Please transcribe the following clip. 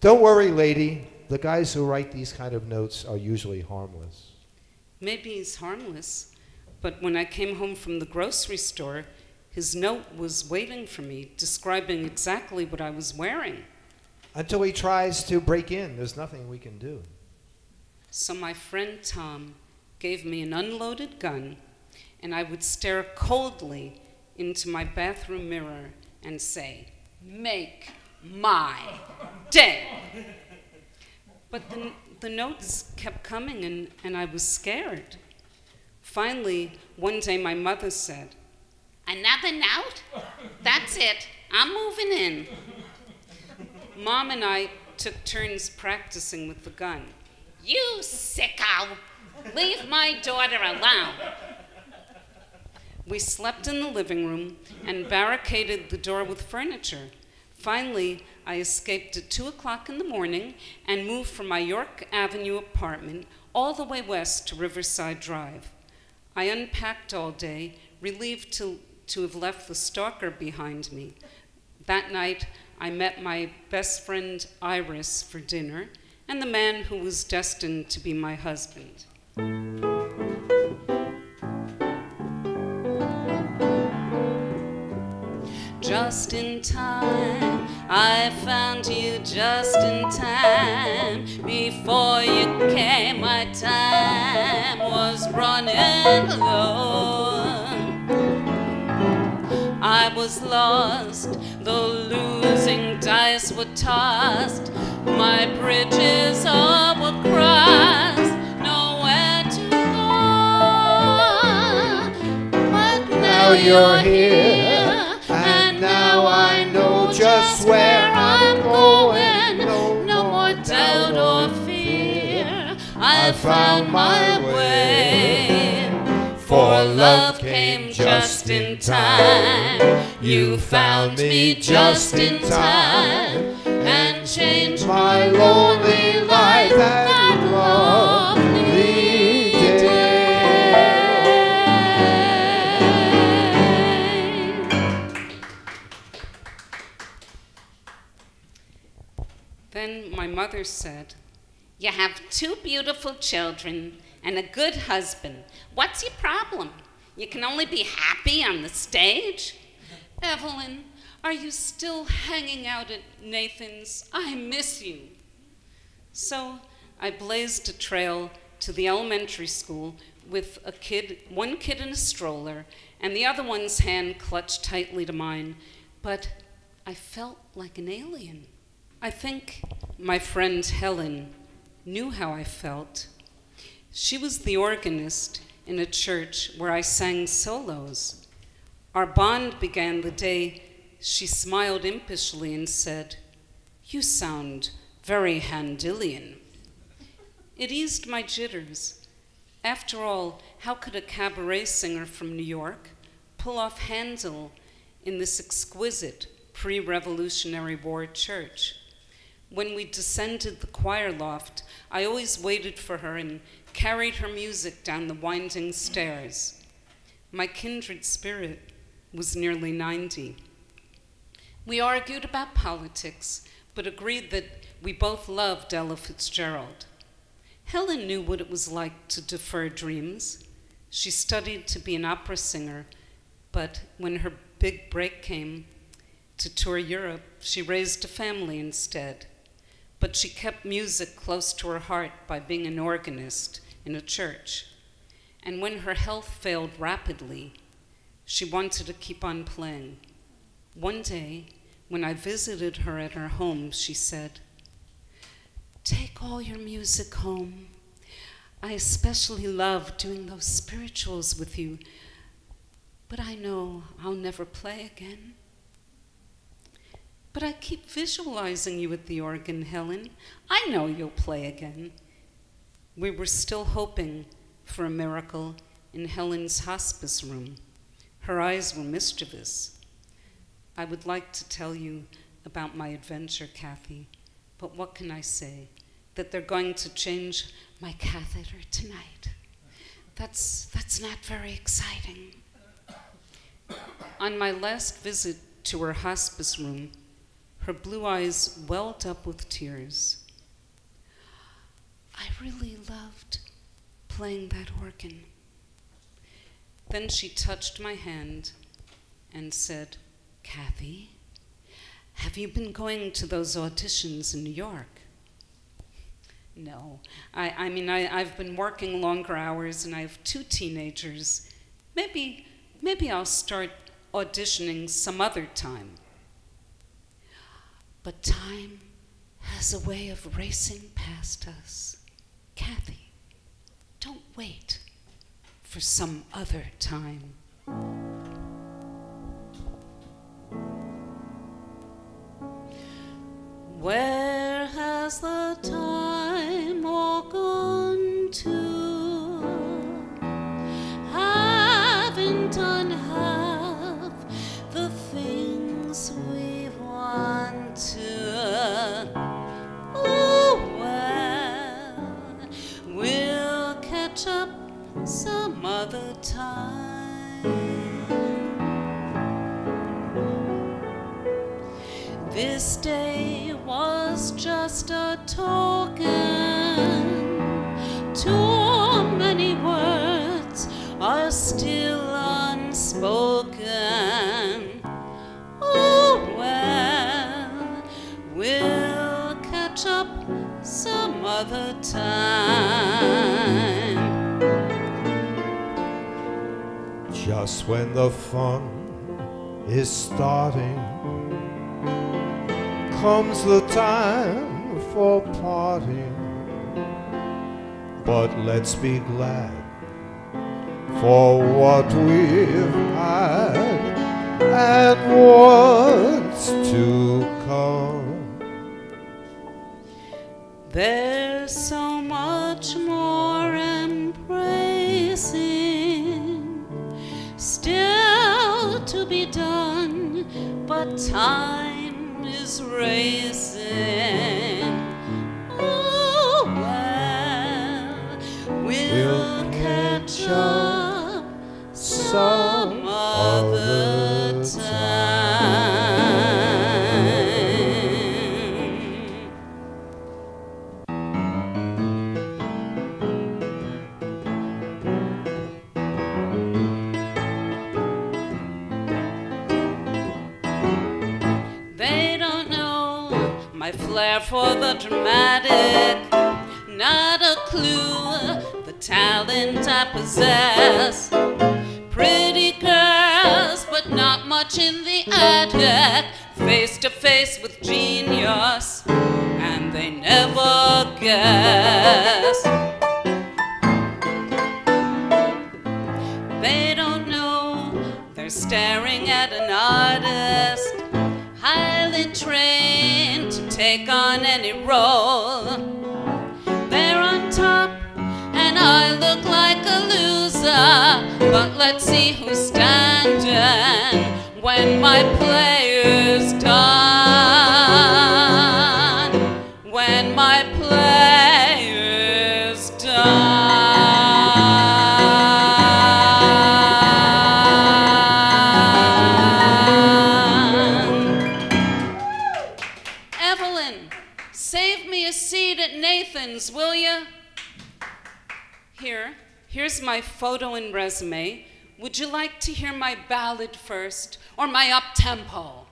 Don't worry, lady. The guys who write these kind of notes are usually harmless. Maybe he's harmless, but when I came home from the grocery store, his note was waiting for me, describing exactly what I was wearing. Until he tries to break in, there's nothing we can do. So my friend Tom gave me an unloaded gun, and I would stare coldly into my bathroom mirror and say, "Make my day." But the notes kept coming, and I was scared. Finally, one day my mother said, "Another note? That's it. I'm moving in." Mom and I took turns practicing with the gun. "You sicko! Leave my daughter alone." We slept in the living room and barricaded the door with furniture. Finally, I escaped at 2 o'clock in the morning and moved from my York Avenue apartment all the way west to Riverside Drive. I unpacked all day, relieved to have left the stalker behind me. That night, I met my best friend Iris for dinner and the man who was destined to be my husband. Just in time, I found you just in time. Before you came, my time was running low. I was lost, the losing dice were tossed. My bridges all were crossed, nowhere to go. But now you're here, and now I know just where I'm going. No more doubt or fear, I found my way. For love came just in time. You found me just in time and changed my lonely life that lovely day. Then my mother said, "You have 2 beautiful children and a good husband. What's your problem? You can only be happy on the stage?" "Evelyn, are you still hanging out at Nathan's? I miss you." So I blazed a trail to the elementary school with one kid in a stroller and the other one's hand clutched tightly to mine, but I felt like an alien. I think my friend Helen knew how I felt. She was the organist in a church where I sang solos. Our bond began the day she smiled impishly and said, "You sound very Handelian." It eased my jitters. After all, how could a cabaret singer from New York pull off Handel in this exquisite pre-Revolutionary War church? When we descended the choir loft, I always waited for her and carried her music down the winding stairs. My kindred spirit was nearly 90. We argued about politics, but agreed that we both loved Ella Fitzgerald. Helen knew what it was like to defer dreams. She studied to be an opera singer, but when her big break came to tour Europe, she raised a family instead. But she kept music close to her heart by being an organist in a church. And when her health failed rapidly, she wanted to keep on playing. One day, when I visited her at her home, she said, "Take all your music home. I especially love doing those spirituals with you, but I know I'll never play again." "But I keep visualizing you at the organ, Helen. I know you'll play again." We were still hoping for a miracle in Helen's hospice room. Her eyes were mischievous. "I would like to tell you about my adventure, Kathy, but what can I say? That they're going to change my catheter tonight. That's not very exciting." On my last visit to her hospice room, Her blue eyes welled up with tears. I really loved playing that organ. Then she touched my hand and said, Kathy, have you been going to those auditions in New York? No. I've been working longer hours and I have 2 teenagers. Maybe I'll start auditioning some other time. But time has a way of racing past us. Kathy, don't wait for some other time. Where has the time all gone to? Haven't done half the things we've wanted. Oh, well, we'll catch up some other time. This day was just a token. Too many words are still unspoken. Oh, well, we'll catch up some other time. Just when the fun is starting, comes the time for parting. But let's be glad for what we've had and what's to come. There's so much more embracing still to be done, but time is racing. Oh, well, we'll catch up some other time. They don't know my flair for the dramatic, not a clue the talent I possess. Pretty girls, but not much in the attic, face to face with genius, and they never guess. They don't know they're staring at an artist, highly trained to take on any role. They're on top and I look like a loser, but let's see who's standing when my player's done. When my player's done. Evelyn, save me a seat at Nathan's, will you? Here's my photo and resume. Would you like to hear my ballad first or my up-tempo?